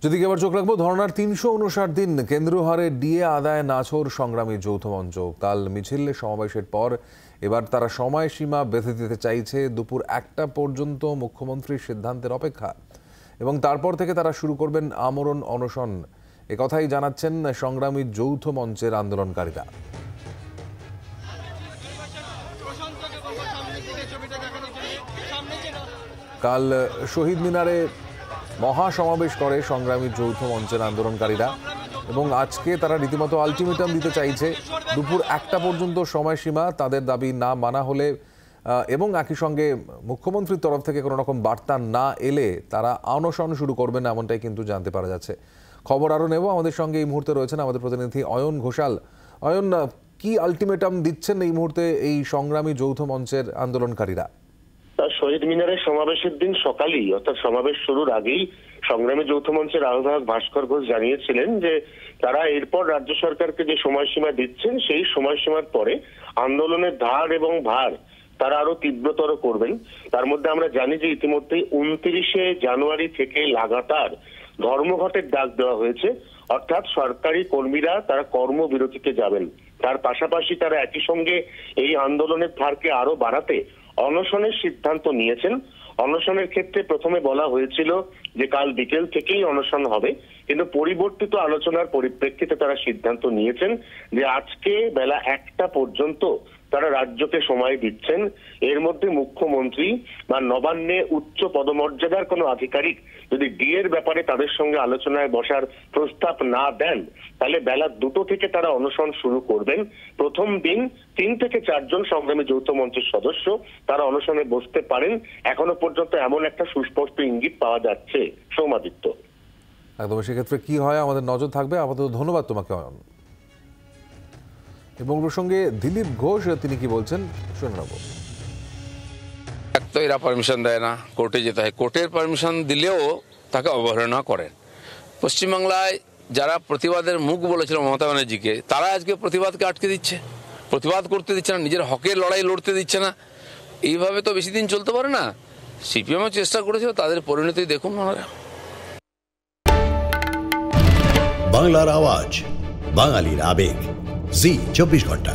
যেদিকে আবার চোখ রাখবো, ধর্নার ৩৫৯ দিন কেন্দ্রীয় হারে ডিএ আদায় নাছোড় সংগ্রামী যৌথ মঞ্চ কাল মিছিল সমাবেশের পর এবার তারা সময়সীমা বেঁধে দিতে চাইছে। দুপুর ১টা পর্যন্ত মুখ্যমন্ত্রীর সিদ্ধান্তের অপেক্ষা এবং তারপর থেকে তারা শুরু করবেন আমরণ অনশন। একথাই জানাচ্ছেন সংগ্রামী যৌথ মঞ্চের আন্দোলনকারীরা। কাল শহীদ মিনারে মহাসমাবেশ করে সংগ্রামী যৌথ মঞ্চের আন্দোলনকারীরা এবং আজকে তারা রীতিমতো আলটিমেটাম দিতে চাইছে। দুপুর ১টা পর্যন্ত সময়সীমা, তাদের দাবি না মানা হলে এবং একই সঙ্গে মুখ্যমন্ত্রীর তরফ থেকে কোনো রকম বার্তা না এলে তারা অনশন শুরু করবেন, এমনটাই কিন্তু জানতে পারা যাচ্ছে। খবর আরও নেব, আমাদের সঙ্গে এই মুহূর্তে রয়েছেন আমাদের প্রতিনিধি অয়ন ঘোষাল। অয়ন, কি আলটিমেটাম দিচ্ছেন এই মুহূর্তে এই সংগ্রামী যৌথ মঞ্চের আন্দোলনকারীরা? শহীদ মিনারের সমাবেশের দিন সকালেই, অর্থাৎ সমাবেশ শুরুর আগেই সংগ্রামী যৌথ মঞ্চের আহ্বায়ক ভাস্কর ঘোষ জানিয়েছিলেন যে তারা এরপর রাজ্য সরকারকে যে সময়সীমা দিচ্ছেন সেই সময়সীমার পরে আন্দোলনের ধার এবং ভার তারা আরো তীব্রতর করবেন। তার মধ্যে আমরা জানি যে ইতিমধ্যেই ২৯শে জানুয়ারি থেকে লাগাতার ধর্মঘটের ডাক দেওয়া হয়েছে, অর্থাৎ সরকারি কর্মীরা তারা কর্মবিরতিতে যাবেন। তার পাশাপাশি তারা একই সঙ্গে এই আন্দোলনের ধারকে আরো বাড়াতে অনশনের সিদ্ধান্ত নিয়েছেন। অনশনের ক্ষেত্রে প্রথমে বলা হয়েছিল যে কাল বিকেল থেকেই অনশন হবে, কিন্তু পরিবর্তিত আলোচনার পরিপ্রেক্ষিতে তারা সিদ্ধান্ত নিয়েছেন যে আজকে বেলা ১টা পর্যন্ত তারা রাজ্যকে সময় দিচ্ছেন। এর মধ্যে মুখ্যমন্ত্রী বা নবান্নে উচ্চ পদমর্যাদার কোনো আধিকারিক যদি ডিএর ব্যাপারে তাদের সঙ্গে আলোচনায় বসার প্রস্তাব না দেন, তাহলে বেলা ২টো থেকে তারা অনশন শুরু করবেন। প্রথম দিন ৩ থেকে ৪ জন সংগ্রামী যৌথ মঞ্চের সদস্য তারা অনশনে বসতে পারেন। এখনো পর্যন্ত এমন একটা সুস্পষ্ট ইঙ্গিত পাওয়া যাচ্ছে। সৌমাদিত্য, একদম সেক্ষেত্রে কি হয় আমাদের নজর থাকবে। আপাতত ধন্যবাদ তোমাকে অয়ন। এবং প্রসঙ্গে দিলীপ ঘোষ তিনি কি বলছেন শুনে নেব। এক তো এরা পারমিশন দেয় না, কোর্টে যেতে হয়, কোর্টের পারমিশন দিলেও তাকে অবহেলনা করেন। পশ্চিমবাংলায় যারা প্রতিবাদের মুখ বলেছিল মমতা ব্যানার্জিকে, তারা আজকে প্রতিবাদকে আটকে দিচ্ছে, প্রতিবাদ করতে দিচ্ছে না, নিজের হকের লড়াই লড়তে দিচ্ছে না। এইভাবে তো বেশি দিন চলতে পারে না। সিপিএমও চেষ্টা করেছিল, তাদের পরিণতি দেখুন ওনারা। বাংলার আওয়াজ, বাঙালির আবেগ, জি ২৪ ঘন্টা।